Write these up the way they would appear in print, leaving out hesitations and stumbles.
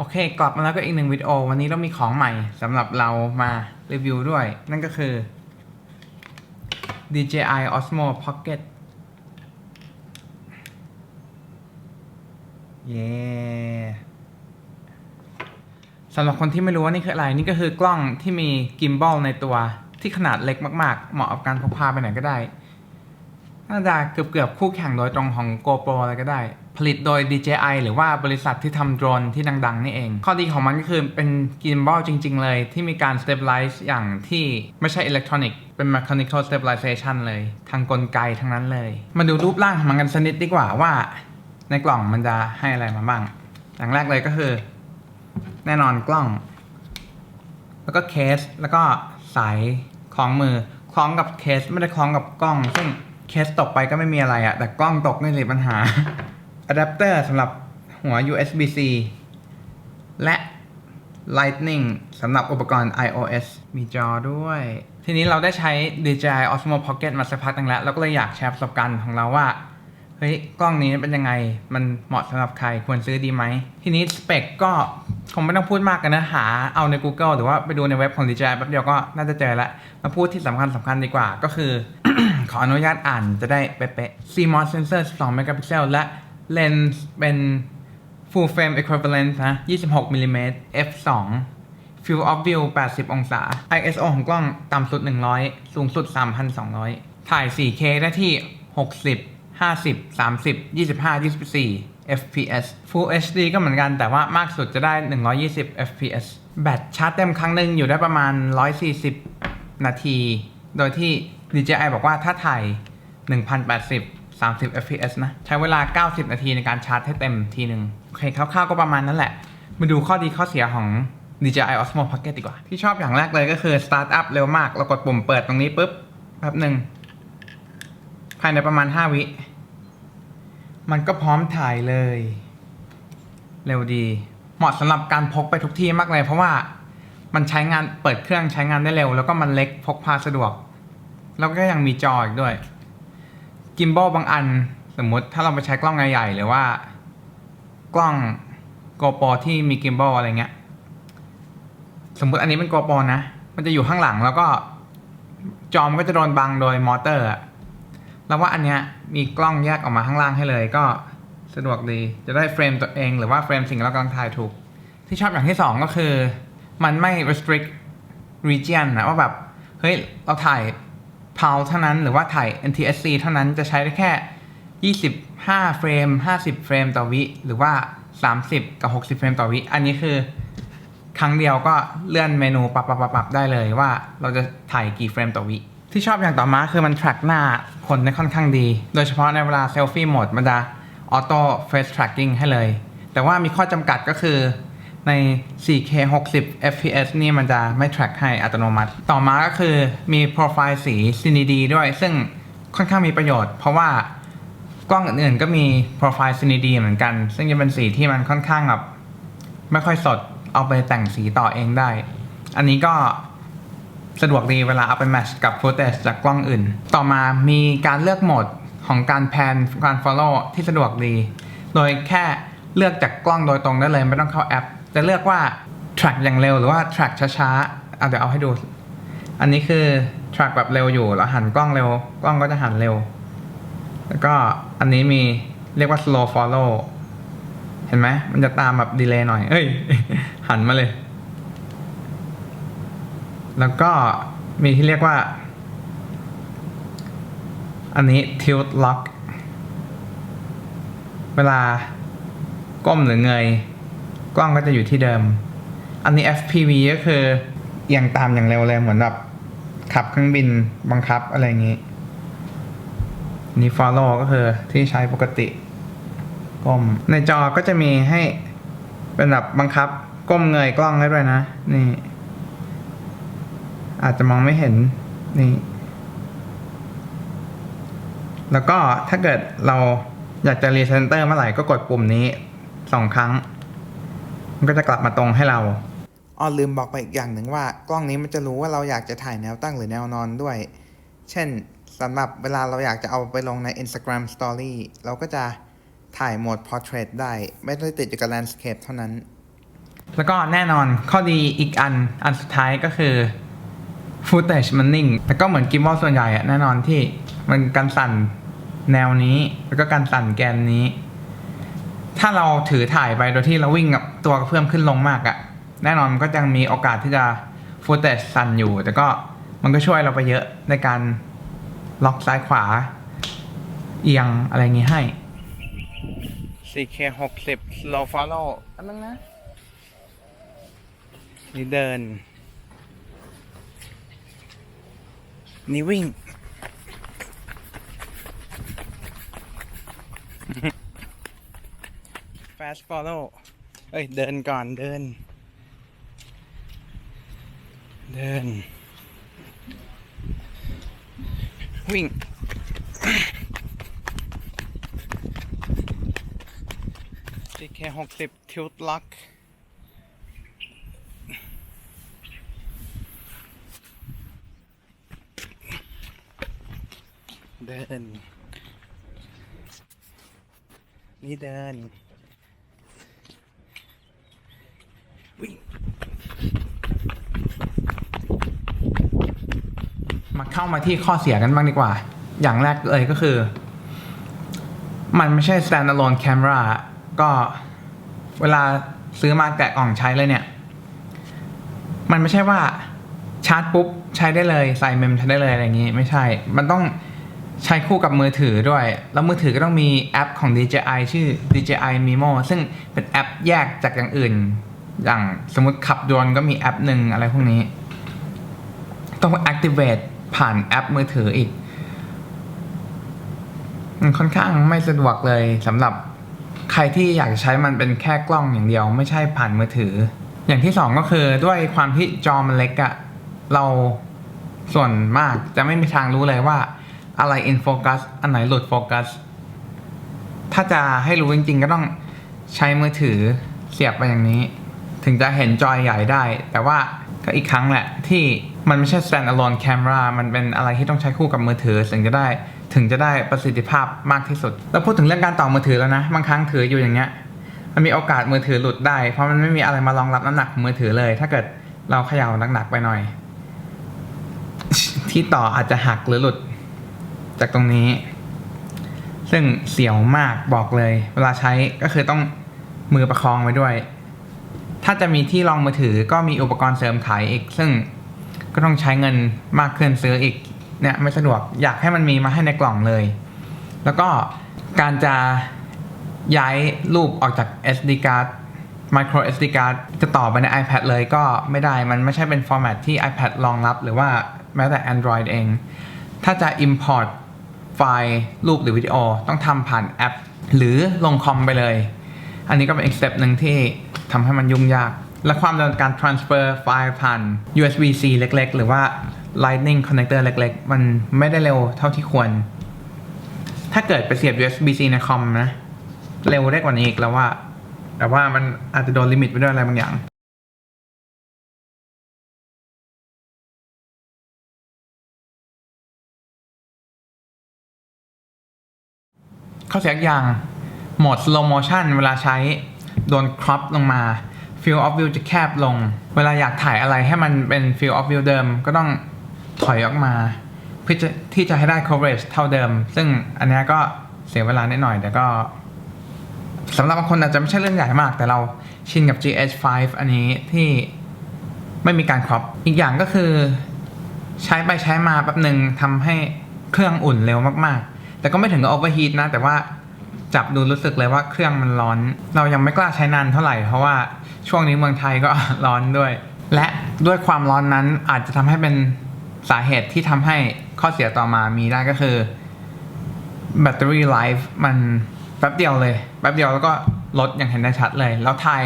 โอเคกลับมาแล้วก็อีกหนึ่งวิดีโอวันนี้เรามีของใหม่สำหรับเรามารีวิวด้วยนั่นก็คือ DJI Osmo Pocket เย้สำหรับคนที่ไม่รู้ว่านี่คืออะไรนี่ก็คือกล้องที่มีกิมบอลในตัวที่ขนาดเล็กมากๆเหมาะกับการพกพาไปไหนก็ได้น่าจะเกือบคู่แข่งโดยตรงของ GoPro อะไรก็ได้ผลิตโดย DJI หรือว่าบริษัทที่ทำโดรนที่ดังๆนี่เองข้อดีของมันก็คือเป็นกิมบอลจริงๆเลยที่มีการ stabilize อย่างที่ไม่ใช่อิเล็กทรอนิกส์เป็น mechanical stabilization เลยทางกลไกทั้งนั้นเลยมาดูรูปร่างของมันกันสักนิดดีกว่าว่าในกล่องมันจะให้อะไรมาบ้างอย่างแรกเลยก็คือแน่นอนกล้องแล้วก็เคสแล้วก็สายคล้องมือคล้องกับเคสไม่ได้คล้องกับกล้องซึ่งเคสตกไปก็ไม่มีอะไรอะแต่กล้องตกนี่สิปัญหาอะแดปเตอร์สำหรับหัว USB-C และ Lightning สำหรับอุปกรณ์ iOS มีจอด้วยทีนี้เราได้ใช้ DJI Osmo Pocket มาสักพักนึงแล้วเราก็เลยอยากแชร์ประสบการณ์ของเราว่าเฮ้ยกล้องนี้เป็นยังไงมันเหมาะสำหรับใครควรซื้อดีไหมทีนี้สเปคก็คงไม่ต้องพูดมากกันนะหาเอาใน Google หรือว่าไปดูในเว็บของ DJI แป๊บเดียวก็น่าจะเจอแล้วมาพูดที่สำคัญดีกว่าก็คือ ขออนุญาตอ่านจะได้เป๊ะๆ CMOS sensor 12 megapixel และเลนส์เป็น full frame equivalent นะ26 มิลลิเมตร f2 field of view 80 องศา ISO ของกล้องต่ำสุด100สูงสุด 3,200 ถ่าย 4K ได้ที่ 60 50 30 25 24 fps Full HD ก็เหมือนกันแต่ว่ามากสุดจะได้120 fps แบตชาร์จเต็มครั้งหนึ่งอยู่ได้ประมาณ140 นาที โดยที่ DJI บอกว่าถ้าถ่าย1080 30 fps นะใช้เวลา90 นาทีในการชาร์จให้เต็มทีหนึ่งโอเคคร่าวๆก็ประมาณนั้นแหละมาดูข้อดีข้อเสียของ DJI Osmo Pocket ดีกว่าที่ชอบอย่างแรกเลยก็คือ Start up เร็วมากเรากดปุ่มเปิดตรงนี้ปุ๊บแป๊บหนึ่งภายในประมาณ5 วิมันก็พร้อมถ่ายเลยเร็วดีเหมาะสำหรับการพกไปทุกที่มากเลยเพราะว่ามันใช้งานเปิดเครื่องใช้งานได้เร็วแล้วก็มันเล็กพกพาสะดวกแล้วก็ยังมีจออีกด้วยกิมบอลบางอันสมมุติถ้าเราไปใช้กล้องใหญ่ๆหรือว่ากล้อง GoPro ที่มีกิมบอลอะไรเงี้ยสมมุติอันนี้เป็น GoPro นะมันจะอยู่ข้างหลังแล้วก็จอมก็จะโดนบังโดยมอเตอร์แล้วว่าอันเนี้ยมีกล้องแยกออกมาข้างล่างให้เลยก็สะดวกดีจะได้เฟรมตัวเองหรือว่าเฟรมสิ่งที่เรากำลังถ่ายถูกที่ชอบอย่างที่2ก็คือมันไม่ restrict region นะว่าแบบเฮ้ยเราถ่ายPAL เท่านั้นหรือว่าถ่าย NTSC เท่านั้นจะใช้ได้แค่25 เฟรม50 เฟรมต่อวิหรือว่า30 กับ 60 เฟรมต่อวิอันนี้คือครั้งเดียวก็เลื่อนเมนูปรับได้เลยว่าเราจะถ่ายกี่เฟรมต่อวิที่ชอบอย่างต่อมาคือมัน track หน้าคนได้ค่อนข้างดีโดยเฉพาะในเวลาเซลฟี่โหมดมันจะ auto face tracking ให้เลยแต่ว่ามีข้อจำกัดก็คือใน 4K 60 fps นี่มันจะไม่ track ให้อัตโนมัติต่อมาก็คือมีโปรไฟล์สี CND ด้วยซึ่งค่อนข้างมีประโยชน์เพราะว่ากล้องอื่นๆก็มีโปรไฟล์ CND เหมือนกันซึ่งจะเป็นสีที่มันค่อนข้างแบบไม่ค่อยสดเอาไปแต่งสีต่อเองได้อันนี้ก็สะดวกดีเวลาเอาไปแมทช์กับฟุตเทจจากกล้องอื่นต่อมามีการเลือกโหมดของการแพนการ follow ที่สะดวกดีโดยแค่เลือกจากกล้องโดยตรงได้เลยไม่ต้องเข้าแอปจะเลือกว่า track อย่างเร็วหรือว่า track ช้าๆเดี๋ยวเอาให้ดูอันนี้คือ track แบบเร็วอยู่แล้วหันกล้องเร็วกล้องก็จะหันเร็วแล้วก็อันนี้มีเรียกว่า slow follow เห็นไหมมันจะตามแบบดีเลย์หน่อยหันมาเลยแล้วก็มีที่เรียกว่าอันนี้ tilt lock เวลาก้มหรือเงยกล้องก็จะอยู่ที่เดิมอันนี้ FPV ก็คือเอียงตามอย่างเร็วเลยเหมือนแบบขับเครื่องบินบังคับอะไรอย่างนี้นี่ follow ก็คือที่ใช้ปกติก้มในจอก็จะมีให้เป็นแบบบังคับก้มเงยกล้องได้ด้วยนะนี่อาจจะมองไม่เห็นนี่แล้วก็ถ้าเกิดเราอยากจะรีเซนเตอร์เมื่อไหร่ก็กดปุ่มนี้2 ครั้งมันก็จะกลับมาตรงให้เราลืมบอกไปอีกอย่างหนึ่งว่ากล้องนี้มันจะรู้ว่าเราอยากจะถ่ายแนวตั้งหรือแนวนอนด้วยเช่นสำหรับเวลาเราอยากจะเอาไปลงใน Instagram Story เราก็จะถ่ายโหมด Portrait ได้ไม่ได้ติดอยู่กับ Landscape เท่านั้น แล้วก็แน่นอนข้อดีอีกอันสุดท้ายก็คือ footage มันนิ่งแต่ก็เหมือนกิมบอลส่วนใหญ่อะแน่นอนที่มันการสั่นแนวนี้แล้วก็การสั่นแกนนี้ถ้าเราถือถ่ายไปโดยที่เราวิ่งกับตัวกระเพื่อมขึ้นลงมากอะแน่นอนมันก็ยังมีโอกาสที่จะ footage สั่นอยู่แต่ก็มันก็ช่วยเราไปเยอะในการล็อกซ้ายขวาเอียงอะไรอย่างงี้ให้ 4K 60 slow follow อันนึงนะนี่เดินนี่วิ่ง fast follow เอ้ยเดินก่อนเดินวิ่ง 4K 60 tilt lock เดินนี่เดินวิ่งมาเข้ามาที่ข้อเสียกันบ้างดีกว่าอย่างแรกเลยก็คือมันไม่ใช่ standalone camera ก็เวลาซื้อมาแกะกล่องใช้เลยเนี่ยมันไม่ใช่ว่าชาร์จปุ๊บใช้ได้เลยใส่เมมใช้ได้เลยอะไรอย่างงี้ไม่ใช่มันต้องใช้คู่กับมือถือด้วยแล้วมือถือก็ต้องมีแอปของ DJI ชื่อ DJI Mimo ซึ่งเป็นแอปแยกจากอย่างอื่นอย่างสมมติขับโดรนก็มีแอปหนึ่งอะไรพวกนี้ต้อง activate ผ่านแอปมือถืออีกค่อนข้างไม่สะดวกเลยสำหรับใครที่อยากใช้มันเป็นแค่กล้องอย่างเดียวไม่ใช่ผ่านมือถืออย่างที่สองก็คือด้วยความที่จอมันเล็กอะเราส่วนมากจะไม่มีทางรู้เลยว่าอะไร in focus อันไหนหลุดโฟกัสถ้าจะให้รู้จริงๆก็ต้องใช้มือถือเสียบไปอย่างนี้ถึงจะเห็นจอใหญ่ได้แต่ว่าก็อีกครั้งแหละที่มันไม่ใช่ standalone camera มันเป็นอะไรที่ต้องใช้คู่กับมือถือถึงจะได้ประสิทธิภาพมากที่สุดแล้วพูดถึงเรื่องการต่อมือถือแล้วนะบางครั้งถืออยู่อย่างเงี้ยมันมีโอกาสมือถือหลุดได้เพราะมันไม่มีอะไรมารองรับน้ำหนักมือถือเลยถ้าเกิดเราเขย่าหนักๆไปหน่อยที่ต่ออาจจะหักหรือหลุดจากตรงนี้ซึ่งเสียวมากบอกเลยเวลาใช้ก็คือต้องมือประคองไว้ด้วยถ้าจะมีที่รองมือถือก็มีอุปกรณ์เสริมขายอีกซึ่งก็ต้องใช้เงินมากขึ้นซื้ออีกเนี่ยไม่สะดวกอยากให้มันมีมาให้ในกล่องเลยแล้วก็การจะย้ายรูปออกจาก SD card micro SD card จะต่อไปใน iPad เลยก็ไม่ได้มันไม่ใช่เป็นฟอร์แมตที่ iPad รองรับหรือว่าแม้แต่ Android เองถ้าจะ import ไฟล์รูปหรือวิดีโอต้องทำผ่านแอปหรือลงคอมไปเลยอันนี้ก็เป็นอีกสเต็ปหนึ่งที่ทำให้มันยุ่งยากและความเร็วการ transfer ไฟล์ผ่าน USB-C เล็กๆหรือว่า Lightning connector เล็กๆมันไม่ได้เร็วเท่าที่ควรถ้าเกิดไปเสียบ USB-C ในคอมนะเร็วได้กว่านี้อีกแล้วว่าแต่ว่ามันอาจจะโดนลิมิตไปด้วยอะไรบางอย่างข้อเสียอย่างโหมด slow motion เวลาใช้โดน crop ลงมา field of view จะแคบลงเวลาอยากถ่ายอะไรให้มันเป็น field of view เดิมก็ต้องถอยออกมาเพื่อที่จะให้ได้ coverage เท่าเดิมซึ่งอันนี้ก็เสียเวลานิดหน่อยแต่ก็สำหรับบางคนอาจจะไม่ใช่เรื่องใหญ่มากแต่เราชินกับ GH5 อันนี้ที่ไม่มีการ crop อีกอย่างก็คือใช้ไปใช้มาแป๊บหนึ่งทำให้เครื่องอุ่นเร็วมากๆแต่ก็ไม่ถึงกับ overheat นะแต่ว่าจับดูรู้สึกเลยว่าเครื่องมันร้อนเรายังไม่กล้าใช้นานเท่าไหร่เพราะว่าช่วงนี้เมืองไทยก็ ร้อนด้วยและด้วยความร้อนนั้นอาจจะทำให้เป็นสาเหตุที่ทำให้ข้อเสียต่อมามีได้ก็คือแบตเตอรี่ไลฟ์มันแป๊บเดียวแล้วก็ลดอย่างเห็นได้ชัดเลยแล้วถ่าย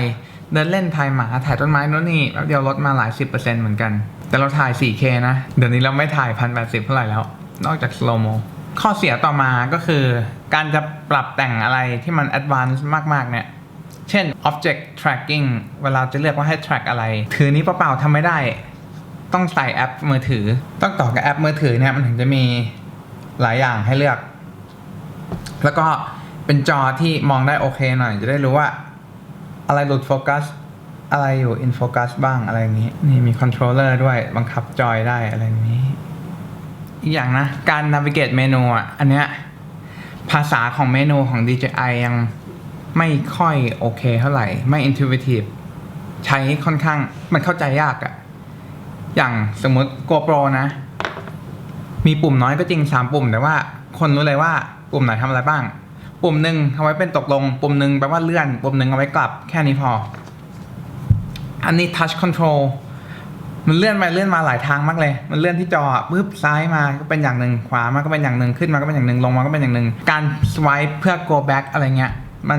เดินเล่นถ่ายหมาถ่ายต้นไม้โน่นนี่แป๊บเดียวลดมาหลาย10%เหมือนกันแต่เราถ่าย 4K นะเดี๋ยวนี้เราไม่ถ่าย 1080 เท่าไหร่แล้วนอกจาก slow mo ข้อเสียต่อมาก็คือการจะปรับแต่งอะไรที่มัน advanced มากๆเนี่ยเช่น object tracking เวลาจะเลือกว่าให้ track อะไรถือนี้เปล่าๆทำไม่ได้ต้องใส่แอปมือถือต้องต่อกับแอปมือถือเนี่ยมันถึงจะมีหลายอย่างให้เลือกแล้วก็เป็นจอที่มองได้โอเคหน่อยจะได้รู้ว่าอะไรหลุดโฟกัส อะไรอยู่ in focus บ้างอะไรอย่างนี้นี่มี controller ด้วยบังคับจอยได้อะไรอย่างนี้อีกอย่างนะการ navigate เมนูอ่ะอันเนี้ยภาษาของเมนูของ DJI ยังไม่ค่อยโอเคเท่าไหร่ไม่ intuitive ใช้ค่อนข้างมันเข้าใจยากอะอย่างสมมติ GoPro นะมีปุ่มน้อยก็จริง3ปุ่มแต่ว่าคนรู้เลยว่าปุ่มไหนทำอะไรบ้างปุ่มหนึ่งเอาไว้เป็นตกลงปุ่มหนึ่งแปลว่าเลื่อนปุ่มหนึ่งเอาไว้กลับแค่นี้พออันนี้ touch control มันเลื่อนไปเลื่อนมาหลายทางมากเลยมันเลื่อนที่จอปึ๊บซ้ายมาก็เป็นอย่างหนึ่งขวามาก็เป็นอย่างหนึ่งขึ้นมาก็เป็นอย่างหนึ่งลงมาก็เป็นอย่างหนึ่งการ swipe เพื่อ go back อะไรเงี้ยมั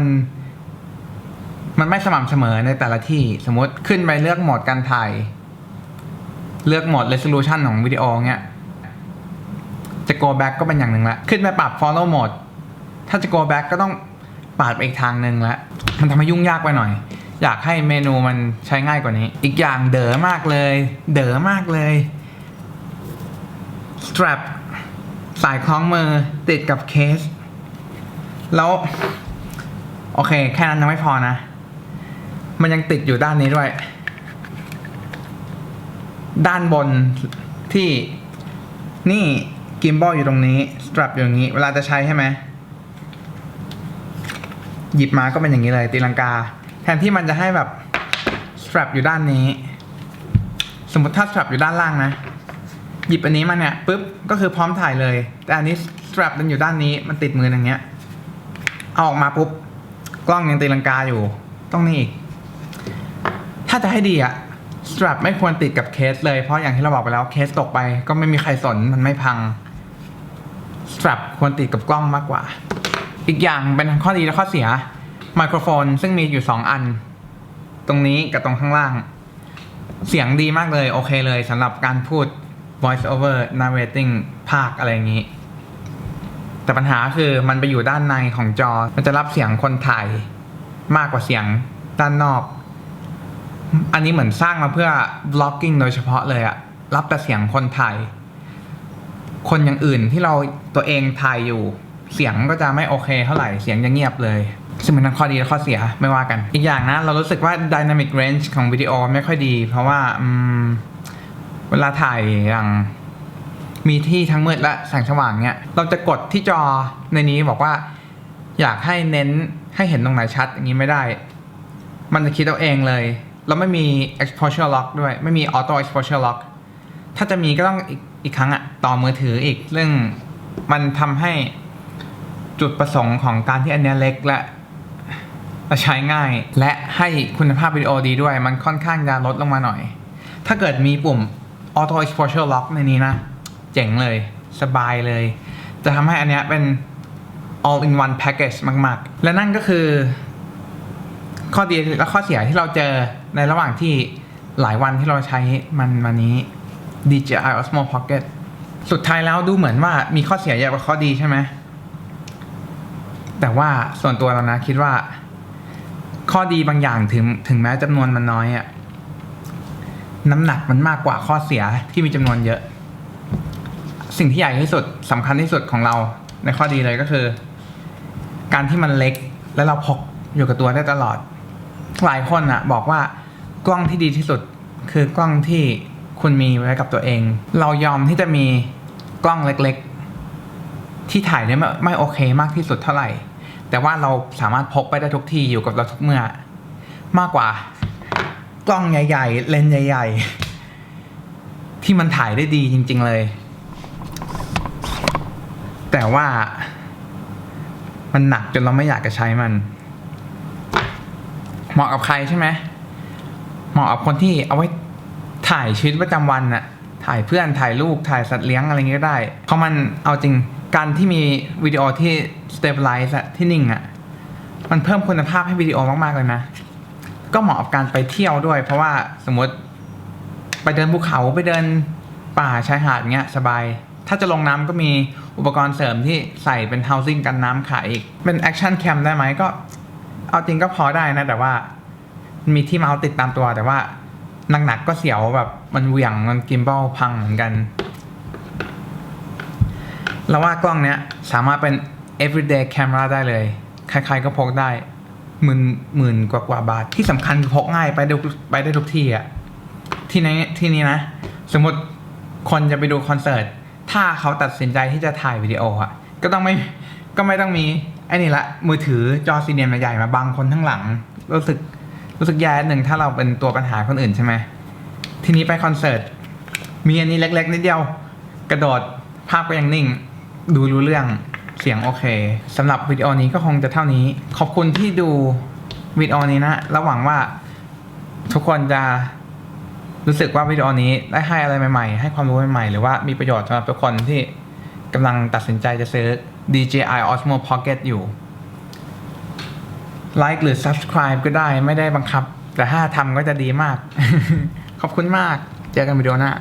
นไม่สม่ำเสมอในแต่ละที่สมมติขึ้นไปเลือกโหมดการถ่ายเลือกโหมด resolution ของวิดีโอเงี้ยจะ go back ก็เป็นอย่างหนึ่งละขึ้นไปปรับ follow mode ถ้าจะ go back ก็ต้องปาดไปอีกทางหนึ่งละมันทำให้ยุ่งยากไปหน่อยอยากให้เมนูมันใช้ง่ายกว่านี้อีกอย่างเด๋อมากเลยstrap สายคล้องมือติดกับเคสแล้วโอเคแค่นั้นยังไม่พอนะมันยังติดอยู่ด้านนี้ด้วยด้านบนที่นี่กิมบอลอยู่ตรงนี้ strap อยู่อย่างนี้เวลาจะใช้ใช่ไหมหยิบมาก็เป็นอย่างนี้เลยตีลังกาแทนที่มันจะให้แบบ strap อยู่ด้านนี้สมมติถ้า strap อยู่ด้านล่างนะหยิบอันนี้มาเนี่ยปุ๊บก็คือพร้อมถ่ายเลยแต่อันนี้ strap มันอยู่ด้านนี้มันติดมืออย่างเงี้ยเอาออกมาปุ๊บกล้องยังตีลังกาอยู่ต้องนี่อีกถ้าจะให้ดีอะ strap ไม่ควรติดกับเคสเลยเพราะอย่างที่เราบอกไปแล้วเคสตกไปก็ไม่มีใครสนมันไม่พัง strap ควรติดกับกล้องมากกว่าอีกอย่างเป็นข้อดีและข้อเสียไมโครโฟนซึ่งมีอยู่2อันตรงนี้กับตรงข้างล่างเสียงดีมากเลยโอเคเลยสำหรับการพูด voice over narrating ภาคอะไรอย่างนี้แต่ปัญหาคือมันไปอยู่ด้านในของจอมันจะรับเสียงคนถ่ายมากกว่าเสียงด้านนอกอันนี้เหมือนสร้างมาเพื่อ vlogging โดยเฉพาะเลยอะรับแต่เสียงคนถ่ายคนอย่างอื่นที่เราตัวเองถ่ายอยู่เสียงก็จะไม่โอเคเท่าไหร่เสียงจะเงียบเลยซึ่งเป็นทั้งข้อดีและข้อเสียไม่ว่ากันอีกอย่างนะเรารู้สึกว่า dynamic range ของวิดีโอไม่ค่อยดีเพราะว่าเวลาถ่ายอย่างมีที่ทั้งมืดและแสงสว่างเนี่ยเราจะกดที่จอในนี้บอกว่าอยากให้เน้นให้เห็นตรงไหนชัดอย่างนี้ไม่ได้มันจะคิดเอาเองเลยเราไม่มี exposure lock ด้วยไม่มี auto exposure lock ถ้าจะมีก็ต้องอีกครั้งอะต่อมือถืออีกเรื่องมันทำให้จุดประสงค์ของการที่อันนี้เล็กและใช้ง่ายและให้คุณภาพวิดีโอดีด้วยมันค่อนข้างจะลดลงมาหน่อยถ้าเกิดมีปุ่ม auto exposure lock ในนี้นะเจ๋งเลยสบายเลยจะทำให้อันนี้เป็น all in one package มากๆและนั่นก็คือข้อดีและข้อเสียที่เราเจอในระหว่างที่หลายวันที่เราใช้มันมานี้ DJI Osmo Pocket สุดท้ายแล้วดูเหมือนว่ามีข้อเสียเยอะกว่าข้อดีใช่ไหมแต่ว่าส่วนตัวเรานะคิดว่าข้อดีบางอย่างถึงแม้จำนวนมันน้อยอะน้ำหนักมันมากกว่าข้อเสียที่มีจำนวนเยอะสิ่งที่ใหญ่ที่สุดสำคัญที่สุดของเราในข้อดีเลยก็คือการที่มันเล็กและเราพกอยู่กับตัวได้ตลอดหลายคนอะบอกว่ากล้องที่ดีที่สุดคือกล้องที่คุณมีไว้กับตัวเองเรายอมที่จะมีกล้องเล็กๆที่ถ่ายได้ไม่โอเคมากที่สุดเท่าไหร่แต่ว่าเราสามารถพกไปได้ทุกที่อยู่กับเราทุกเมื่อมากกว่ากล้องใหญ่ๆเลนส์ใหญ่ๆที่มันถ่ายได้ดีจริงๆเลยแต่ว่ามันหนักจนเราไม่อยากจะใช้มันเหมาะกับใครใช่ไหมเหมาะกับคนที่เอาไว้ถ่ายชีวิตประจำวันน่ะถ่ายเพื่อนถ่ายลูกถ่ายสัตว์เลี้ยงอะไรเงี้ยก็ได้เพราะมันเอาจริงการที่มีวิดีโอที่ stabilize ที่นิ่งอ่ะมันเพิ่มคุณภาพให้วิดีโอมากๆเลยนะก็เหมาะกับการไปเที่ยวด้วยเพราะว่าสมมติไปเดินภูเขาไปเดินป่าชายหาดเงี้ยสบายถ้าจะลงน้ำก็มีอุปกรณ์เสริมที่ใส่เป็น housing กันน้ำขายอีกเป็น action cam ได้ไหมก็เอาจริงก็พอได้นะแต่ว่ามีที่เมาส์ติดตามตัวแต่ว่าหนักๆก็เสียวแบบมันเหวี่ยงมันกิมบอลพังเหมือนกันแล้วว่ากล้องเนี้ยสามารถเป็น everyday camera ได้เลยใครๆก็พกได้ หมื่นกว่าบาทที่สำคัญคือพกง่ายไปได้ทุกที่อ่ะที่นี้นะสมมติคนจะไปดูคอนเสิร์ตถ้าเขาตัดสินใจที่จะถ่ายวิดีโออ่ะก็ไม่ต้องมีไอ้นี่ละมือถือจอซีเนียมใหญ่มาบังคนทั้งหลังรู้สึกแย่หนึ่งถ้าเราเป็นตัวปัญหาคนอื่นใช่ไหมทีนี้ไปคอนเสิร์ตมีอันนี้เล็กๆนิดเดียวกระโดดภาพก็ยังนิ่งดูรู้เรื่องเสียงโอเคสำหรับวิดีโอนี้ก็คงจะเท่านี้ขอบคุณที่ดูวิดีโอนี้นะแล้วหวังว่าทุกคนจะรู้สึกว่าวิดีโอนี้ได้ให้อะไรใหม่ๆให้ความรู้ใหม่ๆหรือว่ามีประโยชน์สำหรับทุกคนที่กำลังตัดสินใจจะซื้อ DJI Osmo Pocket อยู่ Like หรือ Subscribe ก็ได้ไม่ได้บังคับแต่ถ้าทำก็จะดีมาก ขอบคุณมากเจอกันวิดีโอหน้า